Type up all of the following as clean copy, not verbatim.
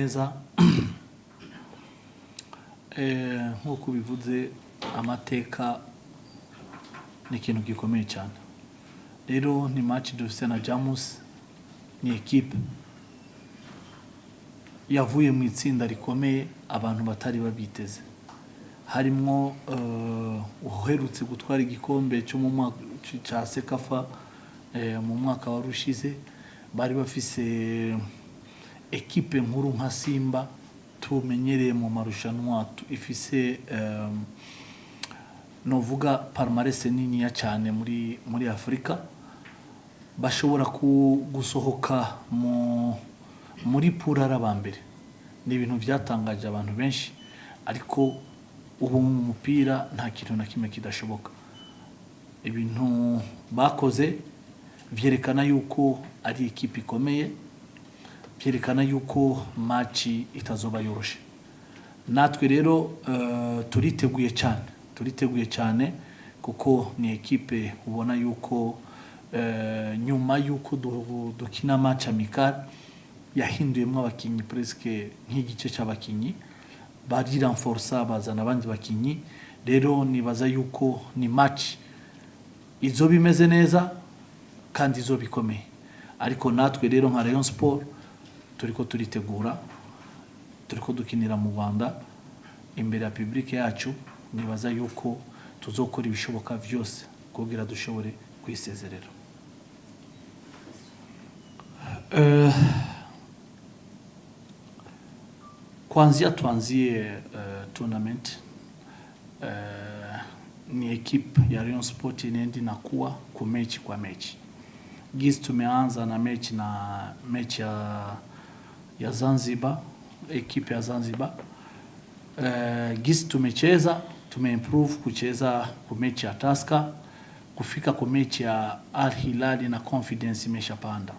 neza nk'uko bivuze amateka ni ikintu gikomeye cyane. Rero ni match dufite na Jamus, ni equipe yavuye mu itsinda rikomeye abantu batari babiteze. Harimo uherutse gutwara igikombe cyo mu mwaka cya Sekafa mu mwaka warushize, bari bafise equipe nkuru nka Simba tumenyereye mu marushanwa ifise novuga palmarès nini ya cyane muri Afrika, bashobora gusohoka muri pura arabambere. Ni ibintu byatangaje abantu benshi, ariko ubu mu mupira nta kintu na kimwe kidashoboka. Ibintu bakoze vyerekana yuko ari equipe ikomeye, vyerekana yuko match itazoba yoroshe. Natwe rero turiteguye cyane kuko ni equipe ubona yuko nyuma yuko dukina match amical yahinduyemo abakinyi presque nk'igice cy'abakinyi, bari renforcer bazana abandi bakinyi. Rero nibaza yuko ni match izoba imeze neza kandi izoba ikomeye. Ariko natwe rero nka Rayon Sport turiko turitegura, turiko dukinira mu Rwanda imbere ya public yacu. Nibaza yuko tuzokora ibishoboka vyose kugira dushobore kwisezerera. Kwanzia tuanzie tournament, ni equipe ya Rayon Sport inaenda inakuwa kwa mechi. Gizi tumeanza na mechi ya Zanzibar, equipe ya Zanzibar. Gizi tumeimprove kucheza kwa mechi ya Tusker, kufika kwa mechi ya Al Hilal na confidence imeshapanda.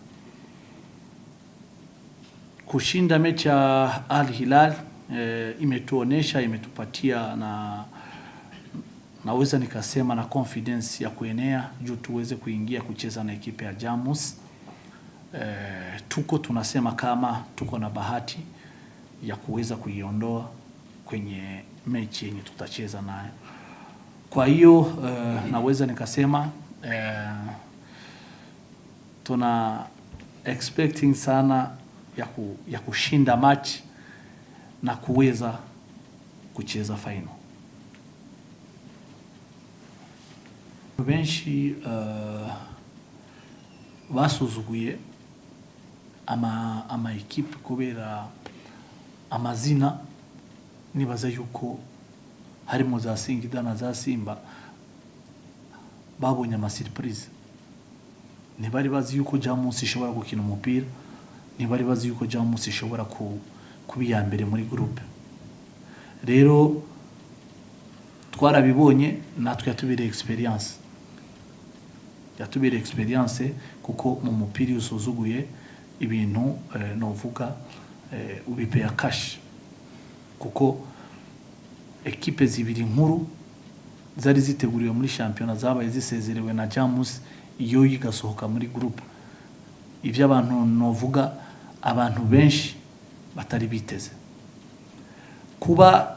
Kushinda mechi ya Al Hilal imetuonesha, imetupatia naweza nikasema na confidence ya kuenea juu tuweze kuingia kucheza na ekipe ya Jamus. Tunasema kama tuko na bahati ya kuweza kuiondoa kwenye mechi yenye tutacheza nayo. Kwa hiyo naweza nikasema tuna expecting sana ya kushinda match na kuweza kucheza final. Benshi basuzuguye ama equipe kubera amazina. Nibaza yuko harimo za Singida na za Simba babonye ama surprise. Ntibari bazi yuko Jamus ishobora gukina umupira, ntibari bazi yuko Jamus ishobora kubiya mbere muri groupe. Rero twarabibonye, natwe yatubire experience kuko mu mupira usuzuguye ibintu novuga ubipea cash, kuko equipe zibiri nkuru zari ziteguriwe muri championnat zabaye zisezerewe na Jamus iyo yigasohoka muri groupe. Ivyo abantu novuga abantu benshi batari biteze kuba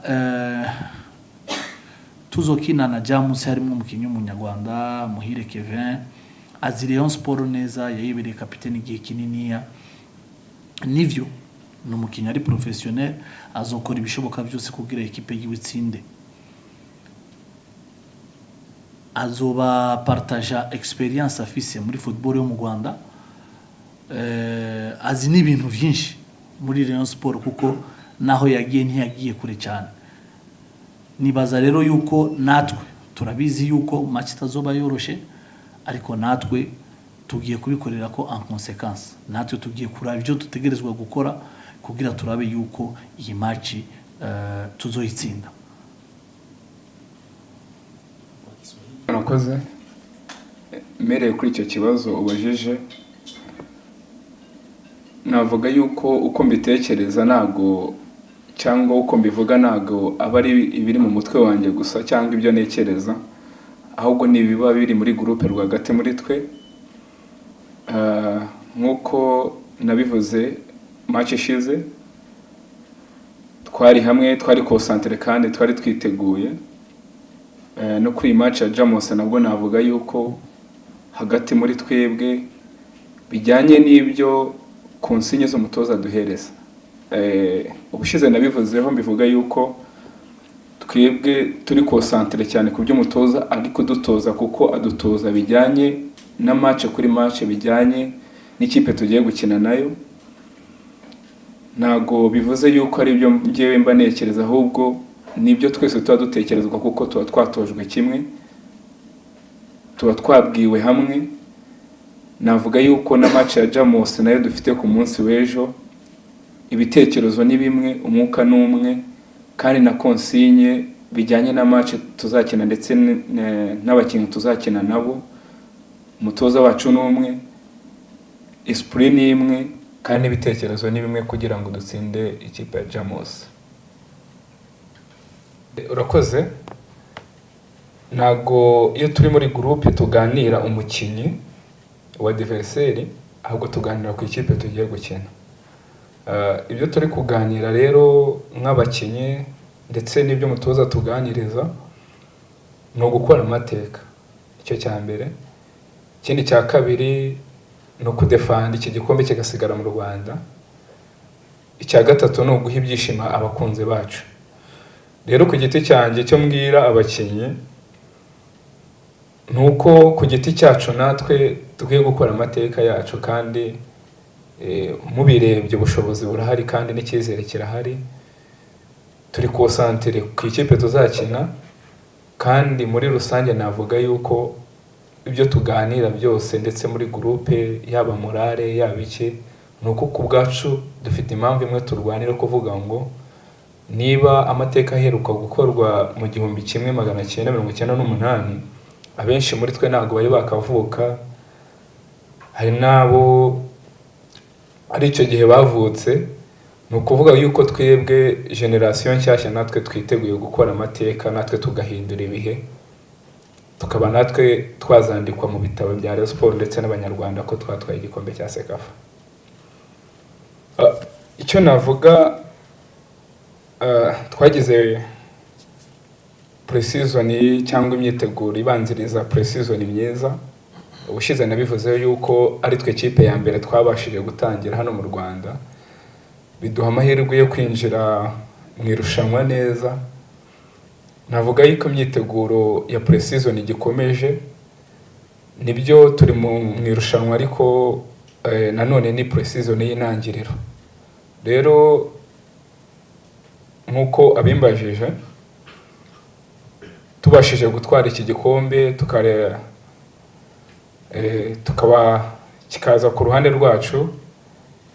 tuzokina na Jamus. Harimo umukinyi w'umunyarwanda Muhire Kevin, azi Rayon Sport neza, yayibereye kapiteni igihe kininiya. Nivyo ni umukinyi ari professionnel, azokora ibishoboka byose kugira equipe yiwe itsinde. Azoba partager experience afise muri football yo mu Rwanda. Azi n'ibintu byinshi muri Rayon Sport kuko naho yagiye ntiyagiye kure cyane. Nibaza rero yuko natwe turabizi yuko match itazoba yoroshe, ariko natwe tugiye kubikorera ko en conséquence. Natwe tugiye kuraba ibyo dutegerezwa gukora kugira turabe yuko iyi match tuzoyitsinda. Nakoze mereye kuri icyo kibazo ubajije. Navuga yuko uko mbitekereza nago cyangwa uko mbivuga nago abari ibiri mu mutwe wanjye gusa cyangwa ibyo nekereza, ahubwo ni biba biri muri groupe rwagati muri twe. Nkuko nabivuze match ishize twari hamwe, twari concentré kandi twari twiteguye. No kuri iyi match ya Jamos nabwo navuga yuko hagati muri twebwe bijyanye n'ibyo konsinye z'umutoza duhereza. Ubushize nabivuzeho mbivuga yuko twebwe turi concentré cyane ku byo umutoza ari kudutoza, kuko adutoza bijyanye na match kuri match, bijyanye n'ikipe tugiye gukina nayo. Ntago bivuze yuko ari byo ngewe mba nekereza, ahubwo nibyo twese tuba dutekerezwa, kuko tuba twatojwe kimwe, tuba twabwiwe hamwe. Navuga yuko na match ya Jamos nayo dufite ku munsi w'ejo, ibitekerezo ni bimwe, umwuka n'umwe, kandi na konsinye bijyanye na match tuzakina ndetse n'abakinnyi tuzakina nabo. Umutoza wacu n'umwe, esprit ni imwe, kandi ibitekerezo ni bimwe kugira ngo dutsinde ikipe ya Jamos. Urakoze. Nago iyo turi muri groupe tuganira umukinnyi wa adversaire, ahubwo tuganira ku ikipe tugiye gukina. Ibyo turi kuganira rero nk'abakinnyi ndetse n'ibyo mutoza tuganiriza no gukora amateka, icyo cya mbere. Ikindi cya kabiri no kudefanda iki gikombe kigasigara mu Rwanda. Icya gatatu no guha ibyishimo abakunzi bacu. Rero ku giti cyanjye cyo mbwira abakinnyi nuko ku giti cyacu natwe tukwiye gukora amateka yacu, kandi mubirebye ubushobozi burahari kandi n'icyizere kirahari. Turi concentré ku ikipe tuzakina, kandi muri rusange navuga yuko ibyo tuganira byose ndetse muri groupe yaba morale yaba iki, nuko ku bwacu dufite impamvu imwe turwanira kuvuga ngo niba amateka aheruka gukorwa mu 1998, abenshi muri twe ntago bari bakavuka, hari nabo ari icyo gihe bavutse. Ni ukuvuga yuko twebwe generation nshyashya natwe twiteguye gukora amateka, natwe tugahindura ibihe, tukaba natwe twazandikwa mu bitabo bya Rayon Sports ndetse n'abanyarwanda ko twatwaye igikombe cya Sekafa. Icyo navuga, twagize pre-season cyangwa imyiteguro ibanziriza pre-season myiza. Ubushize nabivuze yuko ari twe kipe ya mbere twabashije gutangira hano mu Rwanda, biduha amahirwe yo kwinjira mu irushanwa neza. Navuga yuko imyiteguro ya pre-season igikomeje, nibyo turi mu irushanwa, ariko nanone ni pre-season y'intangiriro. Rero nkuko abimbajije, tubashije gutwara iki gikombe tukaba kikaza ku ruhande rwacu,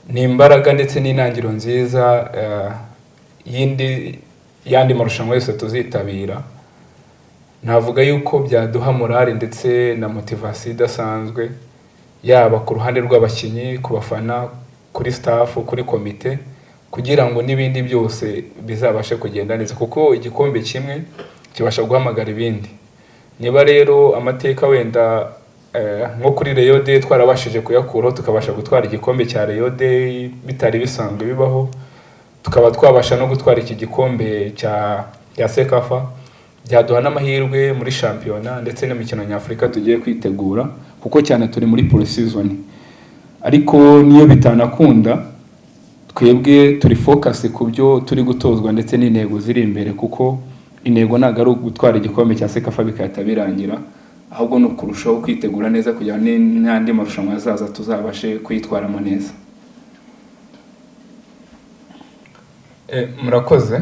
ni imbaraga ndetse n'intangiriro nziza yandi marushanwa yose tuzitabira. Navuga yuko byaduha morale ndetse na motivation idasanzwe, yaba ku ruhande rw'abakinnyi, ku bafana, kuri staff, kuri komite, kugira ngo n'ibindi byose bizabashe kugenda neza, kuko igikombe kimwe kibasha guhamagara ibindi. Niba rero amateka wenda nko kuri Rayon Day twarabashije kuyakuraho tukabasha gutwara igikombe cya Rayon Day bitari bisanzwe bibaho, tukaba twabasha no gutwara iki gikombe cya Sekafa, byaduha n'amahirwe muri shampiyona ndetse n'imikino nyafurika tugiye kwitegura, kuko cyane turi muri pre-season. Ariko niyo bitanakunda, twebwe turi focus ku byo turi gutozwa ndetse n'intego ziri imbere, kuko intego ntago ari gutwara igikombe cya Sekafa bikahita birangira, ahubwo no kurushaho kwitegura neza kugira n'andi marushanwa azaza tuzabashe kwitwaramo neza. Murakoze.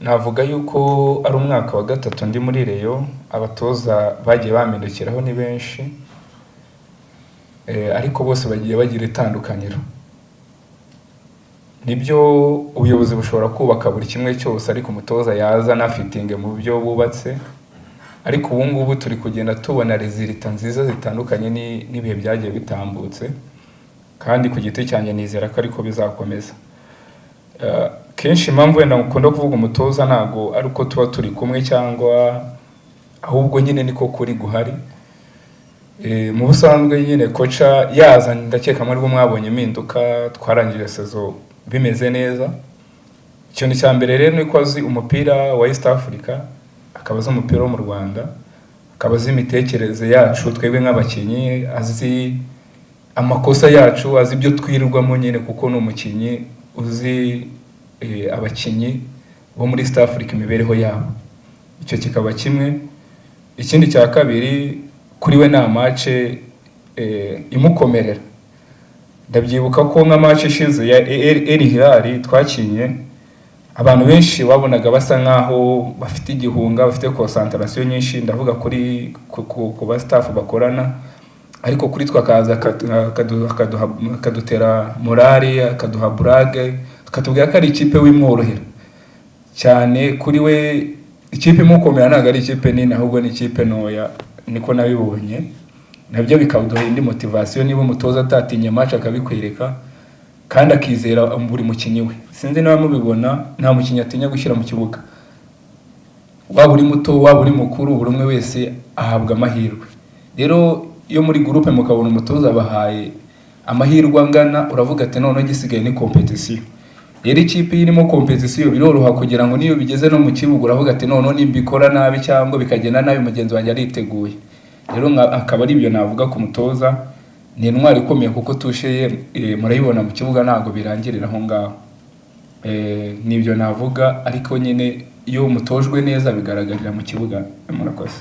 Navuga yuko ari umwaka wa gatatu ndi muri Rayon, abatoza bagiye bamindukiraho ni benshi, ariko bose bagiye bagira itandukaniro. Nibyo ubuyobozi bushobora kubaka buri kimwe cyose, ariko umutoza yaza na fitting mu byo bubatse. Ariko ubu ngubu turi kugenda tubona resulta nziza zitandukanye n'ibihe byagiye bitambutse, kandi ku giti cyanjye nizera ko ariko bizakomeza. Kenshi impamvu wenda ngukunda kuvuga umutoza ntago ari uko tuba turi kumwe cyangwa, ahubwo nyine niko kuri guhari. Mu busanzwe nyine kocha yaza, ndakeka muri bo mwabonye impinduka, twarangije sezo bimeze neza. ikintu cya mbere rero ni ko azi umupira wa East Africa, akaba azi umupira wo mu Rwanda, akaba azi imitekerereze yacu twebwe nk'abakinnyi, azi amakosa yacu, azi ibyo twirirwamo nyine kuko ni umukinnyi uzi abakinnyi bo muri East Africa imibereho yabo. Icyo kikaba kimwe. Ikindi cya kabiri, kuri we nta match imukomerera. Ndabyibuka ko nka match ishize ya El Hilal twakinye, abantu benshi babonaga basa nkaho bafite igihunga, bafite concentration nyinshi, ndavuga kuri ku ba staff bakorana, ariko kuri twakaza akadutera morale, akaduha brage, akatubwira ko ari ikipe wimworohera cyane. Kuri we ikipe imukomera ntabwo ari ikipe nini, ahubwo ni ikipe ntoya, niko nabibonye. Nabyo bikaduha indi motivation niba umutoza atatinye match akabikwereka kandi akizera buri mukinnyi we. Sinzi niba mubibona, nta mukinnyi atinya gushyira mu kibuga, waba uri muto waba uri mukuru, buri umwe wese ahabwa amahirwe. Rero iyo muri groupe mukabona umutoza bahaye amahirwe angana, uravuga ati none gisigaye ni competition. Rero ikipe irimo competition biroroha kugira ngo niyo bigeze no mu kibuga uravuga ati none nimbikora nabi cyangwa bikagenda nabi mugenzi wanjye ariteguye. Rero akaba ari ibyo navuga ku mutoza, ni intwari ikomeye kuko tusheye murayibona mu kibuga ntago birangirira aho ngaho. Nibyo navuga, ariko nyine iyo umutojwe neza bigaragarira mu kibuga. Murakoze.